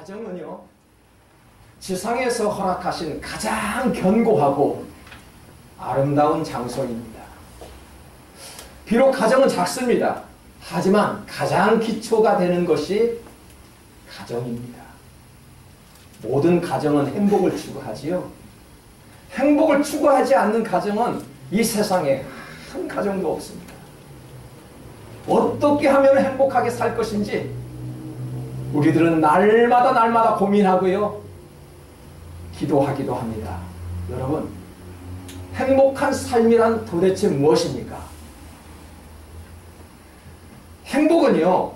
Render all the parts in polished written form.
가정은요, 지상에서 허락하신 가장 견고하고 아름다운 장소입니다. 비록 가정은 작습니다. 하지만 가장 기초가 되는 것이 가정입니다. 모든 가정은 행복을 추구하지요. 행복을 추구하지 않는 가정은 이 세상에 한 가정도 없습니다. 어떻게 하면 행복하게 살 것인지 우리들은 날마다 고민하고요, 기도하기도 합니다. 여러분, 행복한 삶이란 도대체 무엇입니까? 행복은요,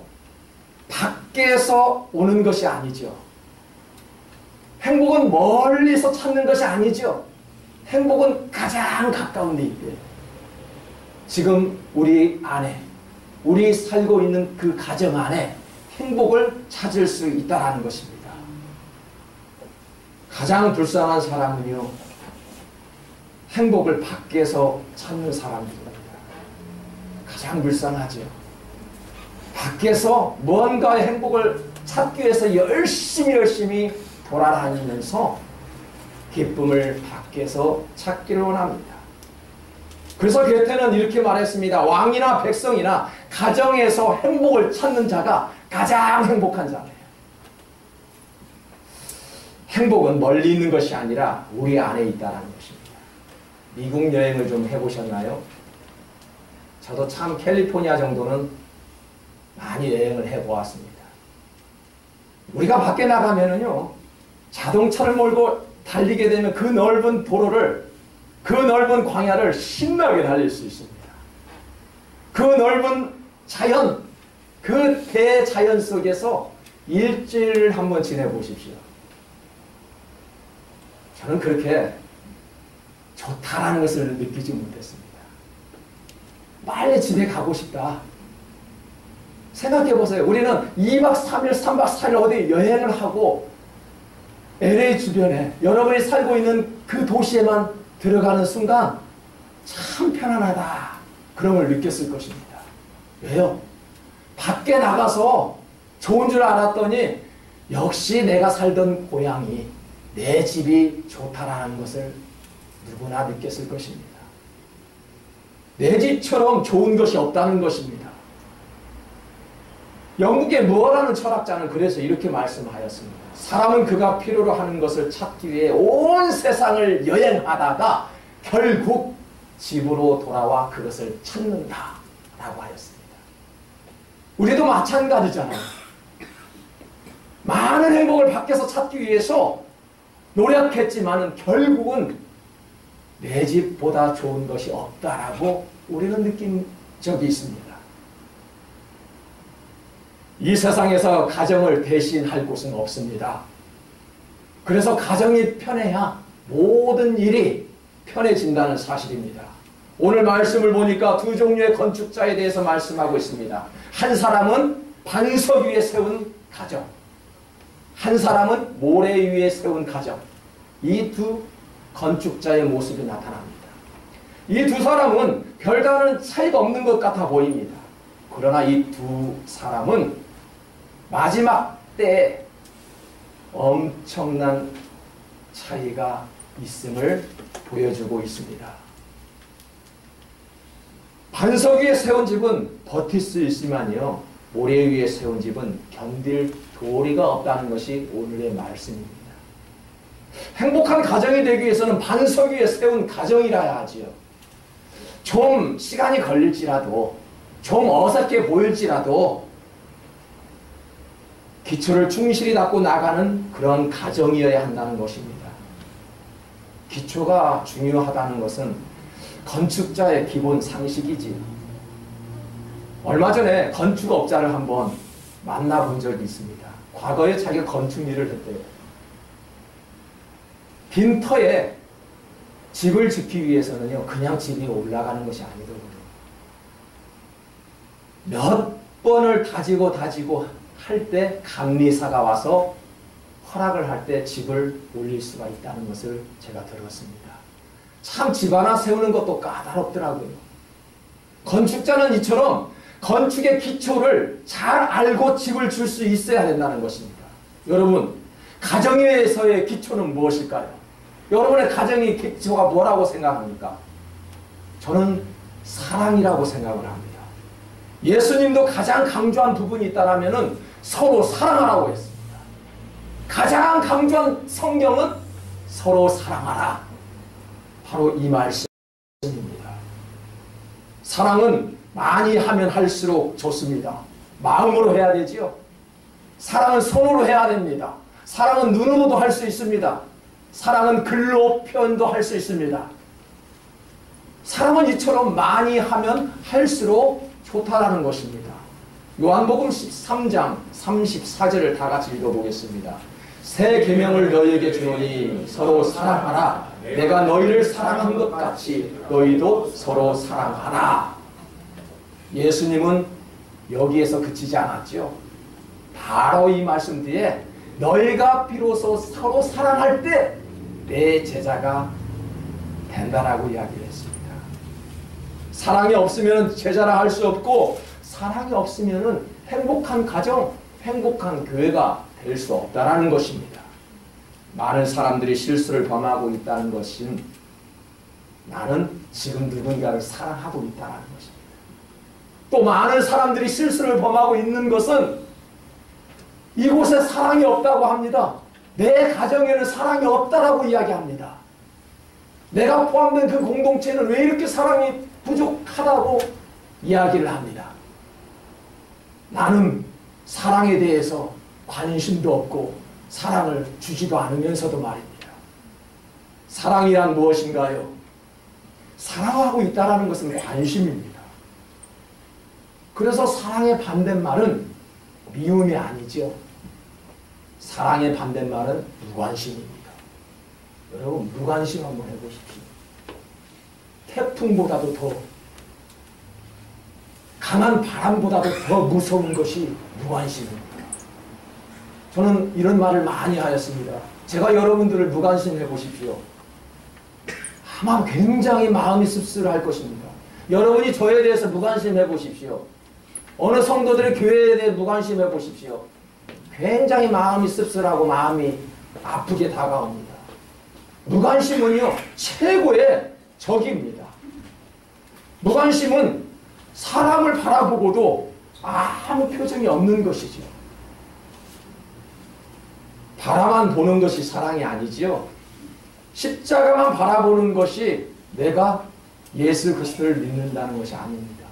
밖에서 오는 것이 아니죠. 행복은 멀리서 찾는 것이 아니죠. 행복은 가장 가까운 데 있대요. 지금 우리 안에, 우리 살고 있는 그 가정 안에 행복을 찾을 수 있다는 것입니다. 가장 불쌍한 사람은요, 행복을 밖에서 찾는 사람입니다. 가장 불쌍하죠. 밖에서 뭔가의 행복을 찾기 위해서 열심히 돌아다니면서 기쁨을 밖에서 찾기를 원합니다. 그래서 게테는 이렇게 말했습니다. 왕이나 백성이나 가정에서 행복을 찾는 자가 가장 행복한 자예요. 행복은 멀리 있는 것이 아니라 우리 안에 있다는 것입니다. 미국 여행을 좀 해보셨나요? 저도 참 캘리포니아 정도는 많이 여행을 해보았습니다. 우리가 밖에 나가면은요, 자동차를 몰고 달리게 되면 그 넓은 도로를, 그 넓은 광야를 신나게 달릴 수 있습니다. 그 넓은 자연, 그 대자연 속에서 일주일 한번 지내보십시오. 저는 그렇게 좋다라는 것을 느끼지 못했습니다. 빨리 집에 가고 싶다. 생각해보세요. 우리는 2박 3일, 3박 4일 어디 여행을 하고 LA 주변에 여러분이 살고 있는 그 도시에만 들어가는 순간 참 편안하다, 그런 걸 느꼈을 것입니다. 왜요? 밖에 나가서 좋은 줄 알았더니 역시 내가 살던 고향이, 내 집이 좋다라는 것을 누구나 느꼈을 것입니다. 내 집처럼 좋은 것이 없다는 것입니다. 영국의 무어라는 철학자는 그래서 이렇게 말씀하였습니다. 사람은 그가 필요로 하는 것을 찾기 위해 온 세상을 여행하다가 결국 집으로 돌아와 그것을 찾는다 라고 하였습니다. 우리도 마찬가지잖아요. 많은 행복을 밖에서 찾기 위해서 노력했지만 결국은 내 집보다 좋은 것이 없다라고 우리는 느낀 적이 있습니다. 이 세상에서 가정을 대신할 곳은 없습니다. 그래서 가정이 편해야 모든 일이 편해진다는 사실입니다. 오늘 말씀을 보니까 두 종류의 건축자에 대해서 말씀하고 있습니다. 한 사람은 반석 위에 세운 가정, 한 사람은 모래 위에 세운 가정. 이 두 건축자의 모습이 나타납니다. 이 두 사람은 별다른 차이가 없는 것 같아 보입니다. 그러나 이 두 사람은 마지막 때에 엄청난 차이가 있음을 보여주고 있습니다. 반석 위에 세운 집은 버틸 수 있지만요, 모래 위에 세운 집은 견딜 도리가 없다는 것이 오늘의 말씀입니다. 행복한 가정이 되기 위해서는 반석 위에 세운 가정이라야 하지요. 좀 시간이 걸릴지라도, 좀 어색해 보일지라도 기초를 충실히 닦고 나가는 그런 가정이어야 한다는 것입니다. 기초가 중요하다는 것은 건축자의 기본 상식이지요. 얼마 전에 건축업자를 한번 만나본 적이 있습니다. 과거에 자기가 건축 일을 했대요. 빈터에 집을 짓기 위해서는요, 그냥 집이 올라가는 것이 아니더군요. 몇 번을 다지고 할 때 감리사가 와서 허락을 할 때 집을 올릴 수가 있다는 것을 제가 들었습니다. 참 집 하나 세우는 것도 까다롭더라고요. 건축자는 이처럼 건축의 기초를 잘 알고 집을 줄 수 있어야 된다는 것입니다. 여러분, 가정에서의 기초는 무엇일까요? 여러분의 가정의 기초가 뭐라고 생각합니까? 저는 사랑이라고 생각을 합니다. 예수님도 가장 강조한 부분이 있다면 서로 사랑하라고 했습니다. 가장 강조한 성경은 서로 사랑하라. 바로 이 말씀입니다. 사랑은 많이 하면 할수록 좋습니다. 마음으로 해야 되지요. 사랑은 손으로 해야 됩니다. 사랑은 눈으로도 할 수 있습니다. 사랑은 글로 표현도 할 수 있습니다. 사랑은 이처럼 많이 하면 할수록 좋다라는 것입니다. 요한복음 13장 34절을 다 같이 읽어보겠습니다. 새 계명을 너희에게 주노니 서로 사랑하라. 내가 너희를 사랑한 것 같이 너희도 서로 사랑하라. 예수님은 여기에서 그치지 않았죠. 바로 이 말씀 뒤에 너희가 비로소 서로 사랑할 때 내 제자가 된다라고 이야기를 했습니다. 사랑이 없으면 제자라 할 수 없고, 사랑이 없으면 행복한 가정, 행복한 교회가 될 수 없다라는 것입니다. 많은 사람들이 실수를 범하고 있다는 것은 나는 지금 누군가를 사랑하고 있다는 것입니다. 또 많은 사람들이 실수를 범하고 있는 것은 이곳에 사랑이 없다고 합니다. 내 가정에는 사랑이 없다라고 이야기합니다. 내가 포함된 그 공동체는 왜 이렇게 사랑이 부족하다고 이야기를 합니다. 나는 사랑에 대해서 관심도 없고 사랑을 주지도 않으면서도 말입니다. 사랑이란 무엇인가요? 사랑하고 있다는 것은 관심입니다. 그래서 사랑의 반대말은 미움이 아니죠. 사랑의 반대말은 무관심입니다. 여러분, 무관심 한번 해보십시오. 태풍보다도 더 강한 바람보다도 더 무서운 것이 무관심입니다. 저는 이런 말을 많이 하였습니다. 제가 여러분들을 무관심해 보십시오. 아마 굉장히 마음이 씁쓸할 것입니다. 여러분이 저에 대해서 무관심해 보십시오. 어느 성도들의 교회에 대해 무관심해 보십시오. 굉장히 마음이 씁쓸하고 마음이 아프게 다가옵니다. 무관심은요, 최고의 적입니다. 무관심은 사람을 바라보고도 아무 표정이 없는 것이죠. 바라만 보는 것이 사랑이 아니지요. 십자가만 바라보는 것이 내가 예수 그리스도를 믿는다는 것이 아닙니다.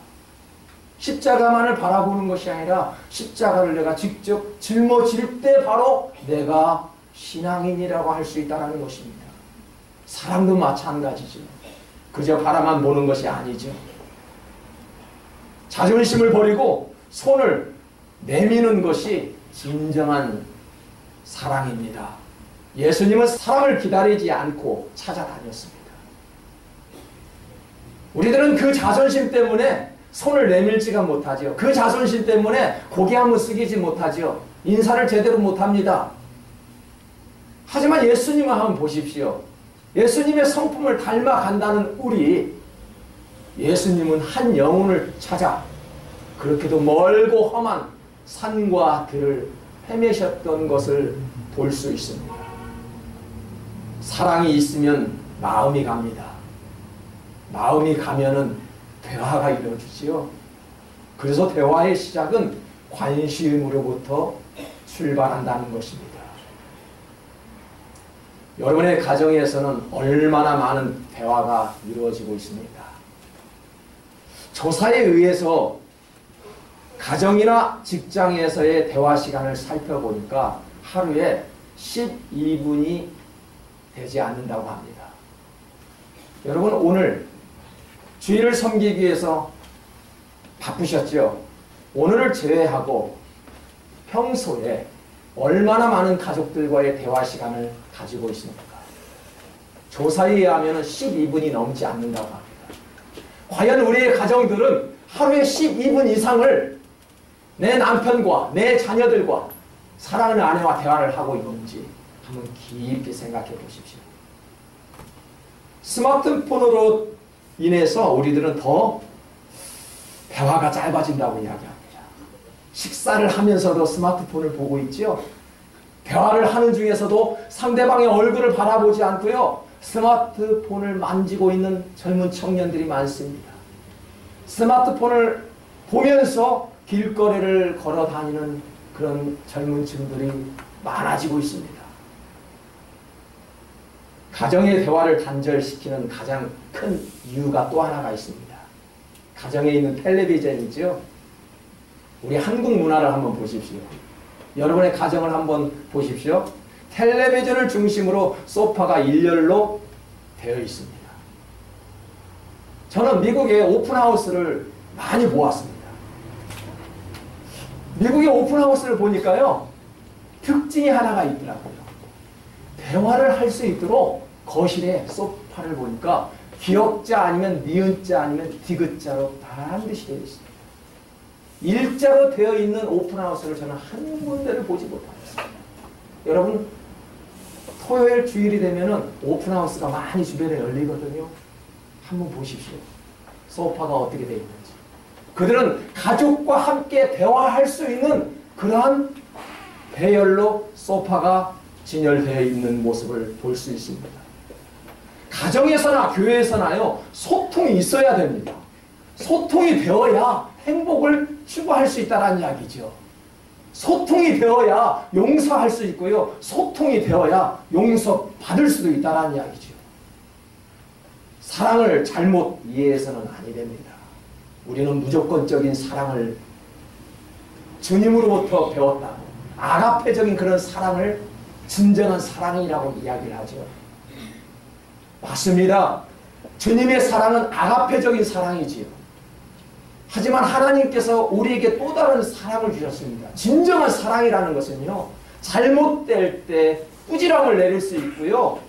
십자가만을 바라보는 것이 아니라 십자가를 내가 직접 짊어질 때 바로 내가 신앙인이라고 할 수 있다는 것입니다. 사랑도 마찬가지죠. 그저 바라만 보는 것이 아니죠. 자존심을 버리고 손을 내미는 것이 진정한 사랑입니다. 예수님은 사랑을 기다리지 않고 찾아다녔습니다. 우리들은 그 자존심 때문에 손을 내밀지가 못하죠. 그 자존심 때문에 고개 한번 숙이지 못하죠. 인사를 제대로 못합니다. 하지만 예수님을 한번 보십시오. 예수님의 성품을 닮아간다는 우리, 예수님은 한 영혼을 찾아 그렇게도 멀고 험한 산과 들을 헤매셨던 것을 볼 수 있습니다. 사랑이 있으면 마음이 갑니다. 마음이 가면은 대화가 이루어지지요. 그래서 대화의 시작은 관심으로부터 출발한다는 것입니다. 여러분의 가정에서는 얼마나 많은 대화가 이루어지고 있습니까? 조사에 의해서 가정이나 직장에서의 대화 시간을 살펴보니까 하루에 12분이 되지 않는다고 합니다. 여러분, 오늘 주일을 섬기기 위해서 바쁘셨죠? 오늘을 제외하고 평소에 얼마나 많은 가족들과의 대화 시간을 가지고 있습니까? 조사에 의하면 12분이 넘지 않는다고 합니다. 과연 우리의 가정들은 하루에 12분 이상을 내 남편과 내 자녀들과 사랑하는 아내와 대화를 하고 있는지 한번 깊이 생각해 보십시오. 스마트폰으로 인해서 우리들은 더 대화가 짧아진다고 이야기합니다. 식사를 하면서도 스마트폰을 보고 있죠. 대화를 하는 중에서도 상대방의 얼굴을 바라보지 않고요. 스마트폰을 만지고 있는 젊은 청년들이 많습니다. 스마트폰을 보면서 길거리를 걸어 다니는 그런 젊은 층들이 많아지고 있습니다. 가정의 대화를 단절시키는 가장 큰 이유가 또 하나가 있습니다. 가정에 있는 텔레비전이죠. 우리 한국 문화를 한번 보십시오. 여러분의 가정을 한번 보십시오. 텔레비전을 중심으로 소파가 일렬로 되어 있습니다. 저는 미국의 오픈하우스를 많이 보았습니다. 미국의 오픈하우스를 보니까요, 특징이 하나가 있더라고요. 대화를 할 수 있도록 거실에 소파를 보니까 기역자 아니면 니은자 아니면 디귿자로 반드시 되어 있습니다. 일자로 되어 있는 오픈하우스를 저는 한 군데를 보지 못하겠습니다. 여러분, 토요일 주일이 되면은 오픈하우스가 많이 주변에 열리거든요. 한번 보십시오. 소파가 어떻게 되어 있는지. 그들은 가족과 함께 대화할 수 있는 그러한 배열로 소파가 진열되어 있는 모습을 볼 수 있습니다. 가정에서나 교회에서나요, 소통이 있어야 됩니다. 소통이 되어야 행복을 추구할 수 있다는 이야기죠. 소통이 되어야 용서할 수 있고요. 소통이 되어야 용서받을 수도 있다는 이야기죠. 사랑을 잘못 이해해서는 아니 됩니다. 우리는 무조건적인 사랑을 주님으로부터 배웠다고, 아가페적인 그런 사랑을 진정한 사랑이라고 이야기를 하죠. 맞습니다. 주님의 사랑은 아가페적인 사랑이지요. 하지만 하나님께서 우리에게 또 다른 사랑을 주셨습니다. 진정한 사랑이라는 것은요, 잘못될 때 꾸지람을 내릴 수 있고요,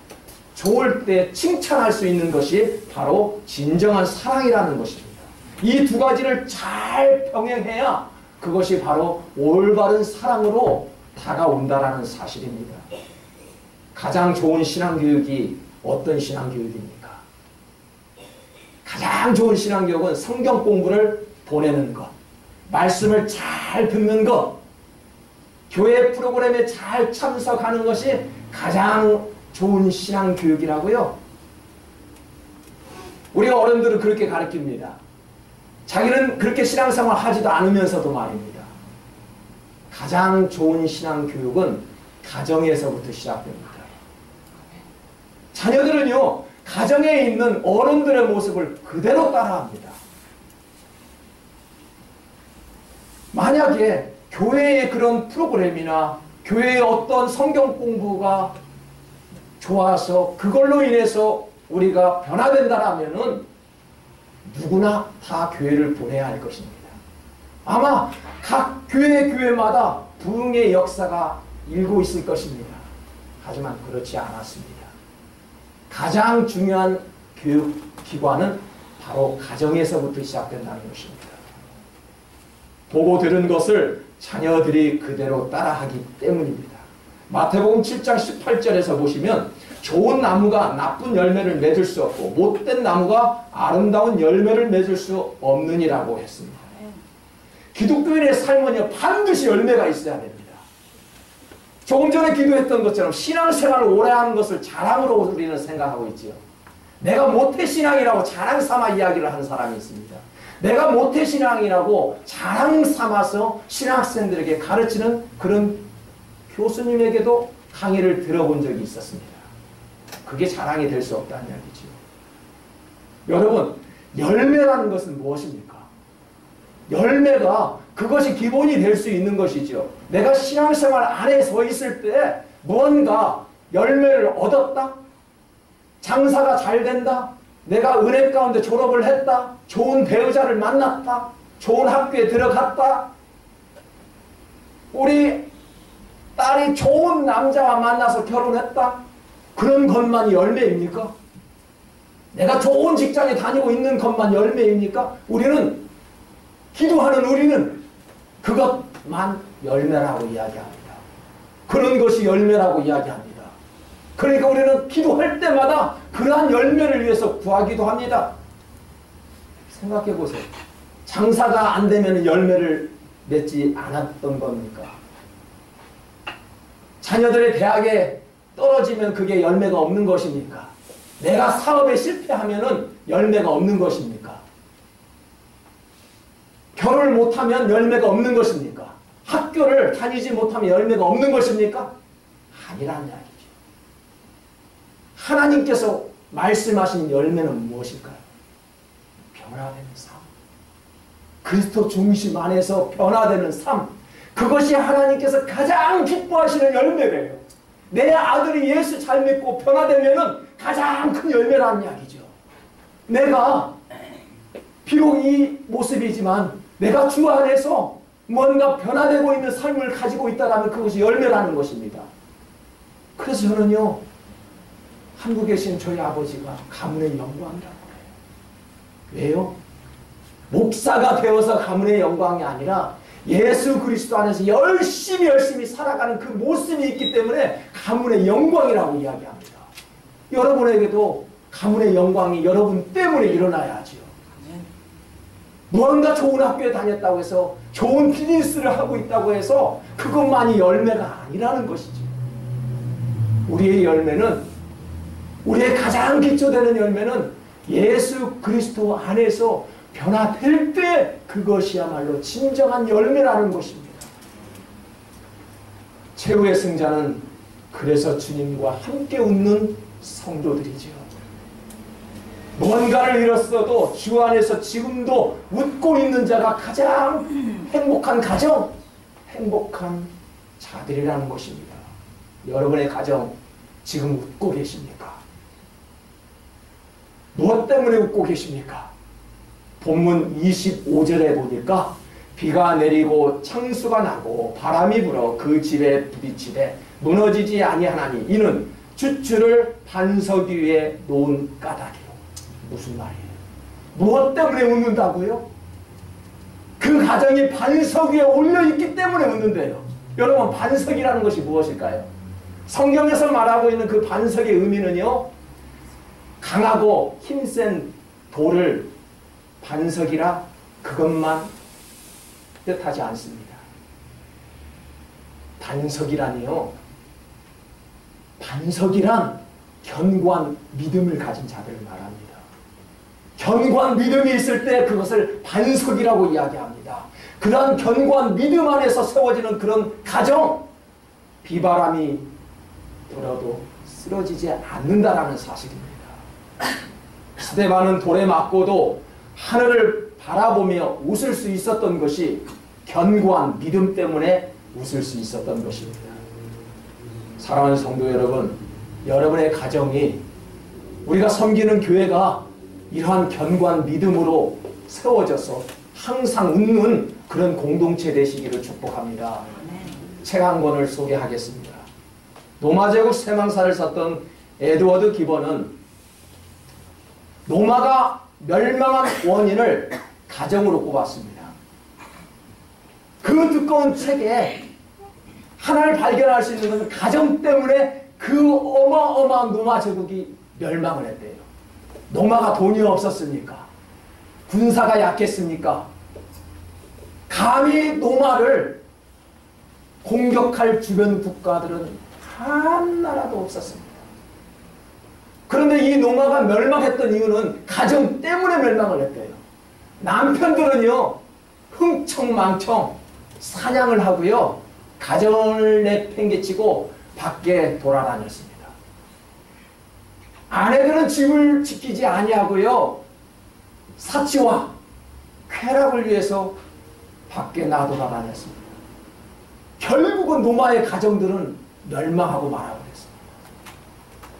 좋을 때 칭찬할 수 있는 것이 바로 진정한 사랑이라는 것입니다. 이 두 가지를 잘 병행해야 그것이 바로 올바른 사랑으로 다가온다라는 사실입니다. 가장 좋은 신앙교육이 어떤 신앙교육입니까? 가장 좋은 신앙교육은 성경 공부를 보내는 것, 말씀을 잘 듣는 것, 교회 프로그램에 잘 참석하는 것이 가장 좋은 신앙교육이라고요. 우리 어른들은 그렇게 가르칩니다. 자기는 그렇게 신앙생활 하지도 않으면서도 말입니다. 가장 좋은 신앙교육은 가정에서부터 시작됩니다. 자녀들은요, 가정에 있는 어른들의 모습을 그대로 따라합니다. 만약에 교회의 그런 프로그램이나 교회의 어떤 성경 공부가 좋아서 그걸로 인해서 우리가 변화된다라면은 누구나 다 교회를 보내야 할 것입니다. 아마 각 교회마다 부흥의 역사가 일고 있을 것입니다. 하지만 그렇지 않았습니다. 가장 중요한 교육기관은 바로 가정에서부터 시작된다는 것입니다. 보고 들은 것을 자녀들이 그대로 따라하기 때문입니다. 마태복음 7장 18절에서 보시면 좋은 나무가 나쁜 열매를 맺을 수 없고 못된 나무가 아름다운 열매를 맺을 수 없느니라고 했습니다. 기독교인의 삶은요, 반드시 열매가 있어야 됩니다. 조금 전에 기도했던 것처럼 신앙생활을 오래 하는 것을 자랑으로 우리는 생각하고 있지요. 내가 모태신앙이라고 자랑 삼아 이야기를 하는 사람이 있습니다. 내가 모태신앙이라고 자랑 삼아서 신학생들에게 가르치는 그런 교수님에게도 강의를 들어본 적이 있었습니다. 그게 자랑이 될 수 없다는 이야기죠. 여러분, 열매라는 것은 무엇입니까? 열매가 그것이 기본이 될 수 있는 것이죠. 내가 신앙생활 안에 서 있을 때 무언가 열매를 얻었다? 장사가 잘 된다? 내가 은혜 가운데 졸업을 했다? 좋은 배우자를 만났다? 좋은 학교에 들어갔다? 우리 딸이 좋은 남자와 만나서 결혼했다? 그런 것만이 열매입니까? 내가 좋은 직장에 다니고 있는 것만 열매입니까? 기도하는 우리는 그것만 열매라고 이야기합니다. 그런 것이 열매라고 이야기합니다. 그러니까 우리는 기도할 때마다 그러한 열매를 위해서 구하기도 합니다. 생각해 보세요. 장사가 안 되면 열매를 맺지 않았던 겁니까? 자녀들의 대학에 떨어지면 그게 열매가 없는 것입니까? 내가 사업에 실패하면은 열매가 없는 것입니까? 결혼을 못하면 열매가 없는 것입니까? 학교를 다니지 못하면 열매가 없는 것입니까? 아니라는 이야기죠. 하나님께서 말씀하신 열매는 무엇일까요? 변화되는 삶. 그리스도 중심 안에서 변화되는 삶. 그것이 하나님께서 가장 기뻐하시는 열매래요. 내 아들이 예수 잘 믿고 변화되면은 가장 큰 열매라는 이야기죠. 내가 비록 이 모습이지만 내가 주 안에서 뭔가 변화되고 있는 삶을 가지고 있다면 그것이 열매라는 것입니다. 그래서 저는요, 한국에 계신 저희 아버지가 가문의 영광이라고 해요. 왜요? 목사가 되어서 가문의 영광이 아니라 예수 그리스도 안에서 열심히 살아가는 그 모습이 있기 때문에 가문의 영광이라고 이야기합니다. 여러분에게도 가문의 영광이 여러분 때문에 일어나야지요. 무언가 좋은 학교에 다녔다고 해서 좋은 비즈니스를 하고 있다고 해서 그것만이 열매가 아니라는 것이지. 우리의 열매는, 우리의 가장 기초되는 열매는 예수 그리스도 안에서 변화될 때 그것이야말로 진정한 열매라는 것입니다. 최후의 승자는 그래서 주님과 함께 웃는 성도들이죠. 뭔가를 잃었어도 주 안에서 지금도 웃고 있는 자가 가장 행복한 가정, 행복한 자들이라는 것입니다. 여러분의 가정 지금 웃고 계십니까? 무엇 때문에 웃고 계십니까? 본문 25절에 보니까 비가 내리고 창수가 나고 바람이 불어 그 집에 부딪히되 무너지지 아니하나니 이는 주추를 반석 위에 놓은 까닭이요. 무슨 말이에요? 무엇 때문에 웃는다고요? 그 가정이 반석 위에 올려있기 때문에 웃는데요. 여러분, 반석이라는 것이 무엇일까요? 성경에서 말하고 있는 그 반석의 의미는요, 강하고 힘센 돌을 반석이라 그것만 뜻하지 않습니다. 반석이라니요, 반석이란 견고한 믿음을 가진 자들을 말합니다. 견고한 믿음이 있을 때 그것을 반석이라고 이야기합니다. 그런 견고한 믿음 안에서 세워지는 그런 가정, 비바람이 불어도 쓰러지지 않는다라는 사실입니다. 스데반은 돌에 맞고도 하늘을 바라보며 웃을 수 있었던 것이 견고한 믿음 때문에 웃을 수 있었던 것입니다. 사랑하는 성도 여러분, 여러분의 가정이, 우리가 섬기는 교회가 이러한 견고한 믿음으로 세워져서 항상 웃는 그런 공동체 되시기를 축복합니다. 책 한 권을 소개하겠습니다. 노마제국 쇠망사를 썼던 에드워드 기번은 노마가 멸망한 원인을 가정으로 꼽았습니다. 그 두꺼운 책에 하나를 발견할 수 있는 것은 가정 때문에 그 어마어마한 노마 제국이 멸망을 했대요. 노마가 돈이 없었습니까? 군사가 약했습니까? 감히 노마를 공격할 주변 국가들은 한 나라도 없었습니다. 그런데 이 노마가 멸망했던 이유는 가정 때문에 멸망을 했대요. 남편들은요, 흥청망청 사냥을 하고요, 가정을 내팽개치고 밖에 돌아다녔습니다. 아내들은 집을 지키지 아니하고요, 사치와 쾌락을 위해서 밖에 나돌아다녔습니다. 결국은 노마의 가정들은 멸망하고 말아버렸습니다.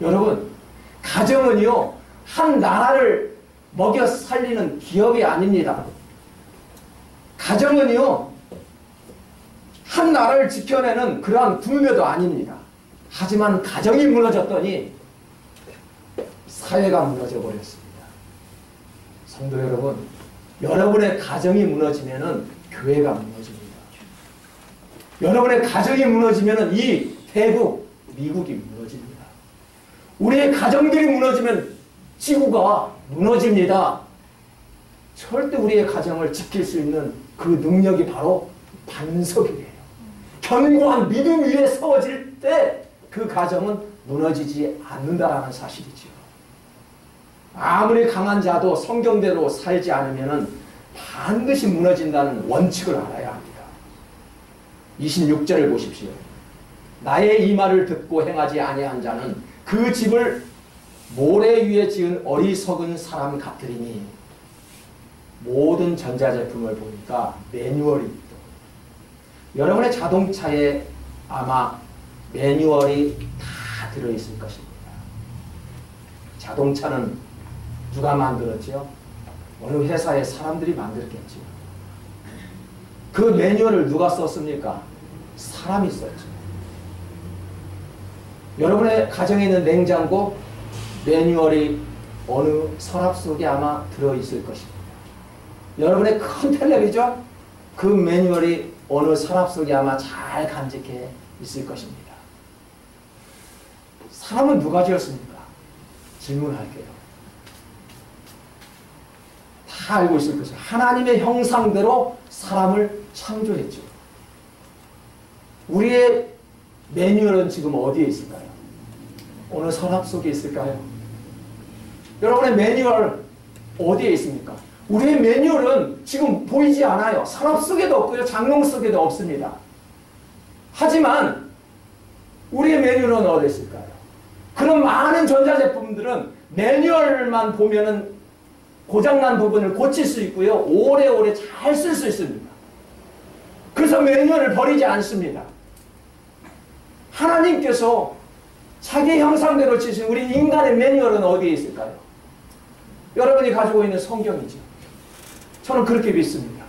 여러분, 가정은요, 한 나라를 먹여 살리는 기업이 아닙니다. 가정은요, 한 나라를 지켜내는 그러한 군대도 아닙니다. 하지만 가정이 무너졌더니 사회가 무너져 버렸습니다. 성도 여러분, 여러분의 가정이 무너지면은 교회가 무너집니다. 여러분의 가정이 무너지면은 이 대국, 미국이 무너집니다. 우리의 가정들이 무너지면 지구가 무너집니다. 절대 우리의 가정을 지킬 수 있는 그 능력이 바로 반석이에요. 견고한 믿음 위에 세워질 될 때 그 가정은 무너지지 않는다라는 사실이죠. 아무리 강한 자도 성경대로 살지 않으면 반드시 무너진다는 원칙을 알아야 합니다. 26절을 보십시오. 나의 이 말을 듣고 행하지 아니한 자는 그 집을 모래 위에 지은 어리석은 사람 같으리니. 모든 전자제품을 보니까 매뉴얼이 있고, 여러분의 자동차에 아마 매뉴얼이 다 들어있을 것입니다. 자동차는 누가 만들었죠? 어느 회사의 사람들이 만들었겠죠. 그 매뉴얼을 누가 썼습니까? 사람이 썼죠. 여러분의 가정에 있는 냉장고 매뉴얼이 어느 서랍 속에 아마 들어있을 것입니다. 여러분의 큰 텔레비전 그 매뉴얼이 어느 서랍 속에 아마 잘 간직해 있을 것입니다. 사람은 누가 지었습니까? 질문할게요. 다 알고 있을 것이죠. 하나님의 형상대로 사람을 창조했죠. 우리의 매뉴얼은 지금 어디에 있을까요? 어느 서랍 속에 있을까요? 여러분의 매뉴얼 어디에 있습니까? 우리의 매뉴얼은 지금 보이지 않아요. 서랍 속에도 없고요. 장롱 속에도 없습니다. 하지만 우리의 매뉴얼은 어디 있을까요? 그런 많은 전자제품들은 매뉴얼만 보면은 고장난 부분을 고칠 수 있고요. 오래오래 잘 쓸 수 있습니다. 그래서 매뉴얼을 버리지 않습니다. 하나님께서 자기 형상대로 지으신 우리 인간의 매뉴얼은 어디에 있을까요? 여러분이 가지고 있는 성경이죠. 저는 그렇게 믿습니다.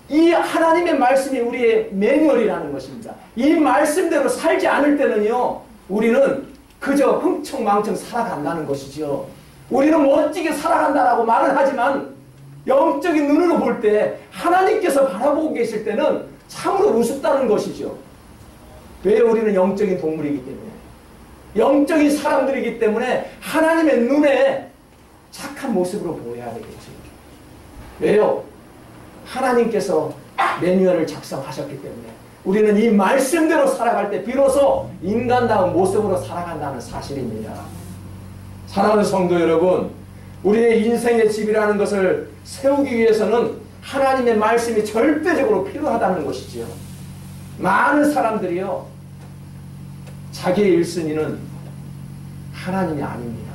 이 하나님의 말씀이 우리의 매뉴얼이라는 것입니다. 이 말씀대로 살지 않을 때는요, 우리는 그저 흥청망청 살아간다는 것이죠. 우리는 멋지게 살아간다라고 말은 하지만 영적인 눈으로 볼 때 하나님께서 바라보고 계실 때는 참으로 우습다는 것이죠. 왜? 우리는 영적인 동물이기 때문에, 영적인 사람들이기 때문에 하나님의 눈에 착한 모습으로 보여야 되겠죠. 왜요? 하나님께서 매뉴얼을 작성하셨기 때문에 우리는 이 말씀대로 살아갈 때 비로소 인간다운 모습으로 살아간다는 사실입니다. 사랑하는 성도 여러분, 우리의 인생의 집이라는 것을 세우기 위해서는 하나님의 말씀이 절대적으로 필요하다는 것이죠. 많은 사람들이요, 자기의 1순위는 하나님이 아닙니다.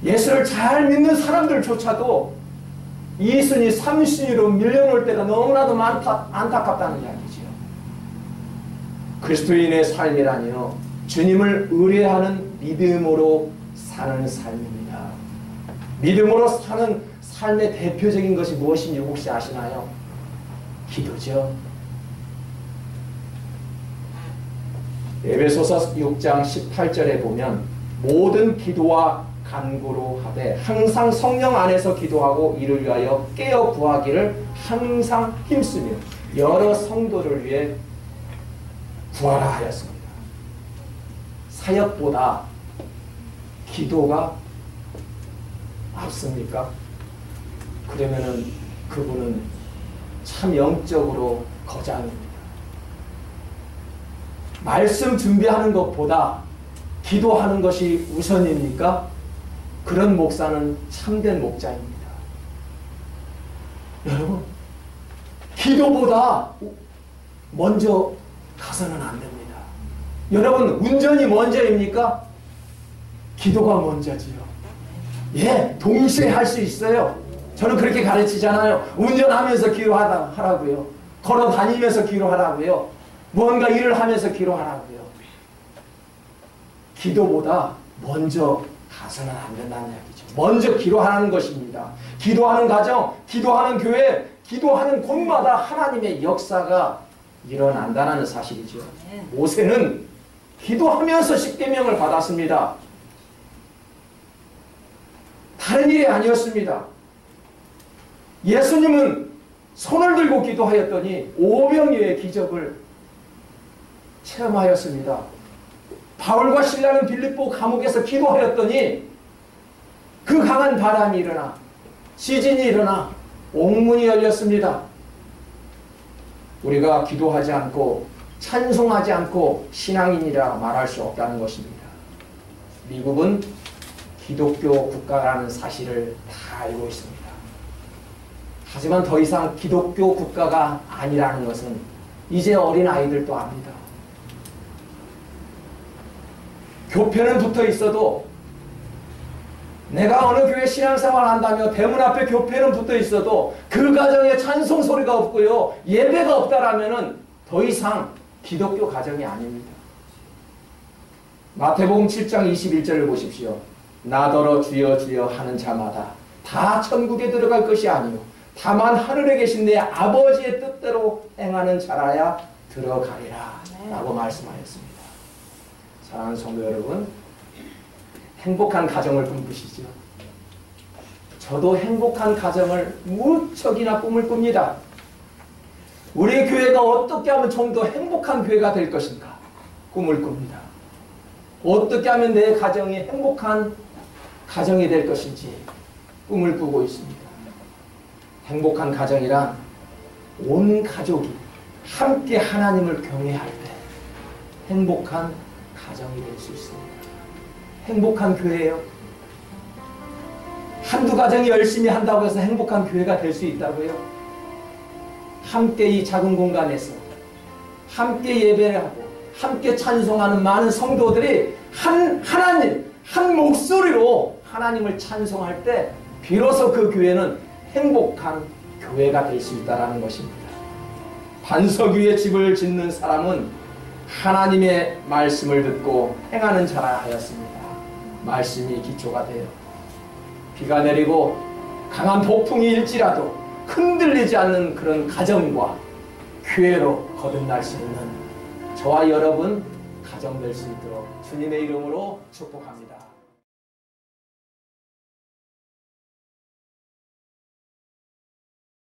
예수를 잘 믿는 사람들조차도 2순위, 3순위로 밀려놓을 때가 너무나도 안타깝다는 이야기죠. 그리스도인의 삶이라니요, 주님을 의뢰하는 믿음으로 사는 삶입니다. 믿음으로 사는 삶의 대표적인 것이 무엇인지 혹시 아시나요? 기도죠. 에베소서 6장 18절에 보면 모든 기도와 간구로 하되 항상 성령 안에서 기도하고 이를 위하여 깨어 구하기를 항상 힘쓰며 여러 성도를 위해 구하라 하였습니다. 사역보다 기도가 앞섭니까? 그러면은 그분은 참 영적으로 거장입니다. 말씀 준비하는 것보다 기도하는 것이 우선입니까? 그런 목사는 참된 목자입니다. 여러분, 기도보다 먼저 가서는 안 됩니다. 여러분, 운전이 먼저입니까? 기도가 먼저지요. 예, 동시에 할 수 있어요. 저는 그렇게 가르치잖아요. 운전하면서 기도하라고요. 걸어 다니면서 기도하라고요. 무언가 일을 하면서 기도하라고요. 기도보다 먼저 가서는 안 된다는 이야기죠. 먼저 기도하는 것입니다. 기도하는 가정, 기도하는 교회, 기도하는 곳마다 하나님의 역사가 일어난다는 사실이죠. 모세는 기도하면서 십계명을 받았습니다. 다른 일이 아니었습니다. 예수님은 손을 들고 기도하였더니 오병이어의 기적을 체험하였습니다. 바울과 실라는 빌립보 감옥에서 기도하였더니 그 강한 바람이 일어나 지진이 일어나 옥문이 열렸습니다. 우리가 기도하지 않고 찬송하지 않고 신앙인이라 말할 수 없다는 것입니다. 미국은 기독교 국가라는 사실을 다 알고 있습니다. 하지만 더 이상 기독교 국가가 아니라는 것은 이제 어린 아이들도 압니다. 교회는 붙어 있어도, 내가 어느 교회 신앙생활을 한다며 대문 앞에 교회는 붙어 있어도 그 가정에 찬송 소리가 없고요, 예배가 없다라면은 더 이상 기독교 가정이 아닙니다. 마태복음 7장 21절을 보십시오. 나더러 주여 주여 하는 자마다 다 천국에 들어갈 것이 아니요 다만 하늘에 계신 내 아버지의 뜻대로 행하는 자라야 들어가리라 라고 말씀하였습니다. 사랑하는 성도 여러분, 행복한 가정을 꿈꾸시죠? 저도 행복한 가정을 무척이나 꿈을 꿉니다. 우리 교회가 어떻게 하면 좀 더 행복한 교회가 될 것인가 꿈을 꿉니다. 어떻게 하면 내 가정이 행복한 가정이 될 것인지 꿈을 꾸고 있습니다. 행복한 가정이란 온 가족이 함께 하나님을 경외할 때 행복한 가정이 될 수 있습니다. 행복한 교회예요. 한두 가정이 열심히 한다고 해서 행복한 교회가 될 수 있다고요? 함께 이 작은 공간에서 함께 예배를 하고 함께 찬송하는 많은 성도들이 하나님, 한 목소리로 하나님을 찬송할 때 비로소 그 교회는 행복한 교회가 될 수 있다는 것입니다. 반석 위에 집을 짓는 사람은 하나님의 말씀을 듣고 행하는 자라 하였습니다. 말씀이 기초가 돼요. 비가 내리고 강한 폭풍이 일지라도 흔들리지 않는 그런 가정과 교회로 거듭날 수 있는 저와 여러분 가정 될 수 있도록 주님의 이름으로 축복합니다.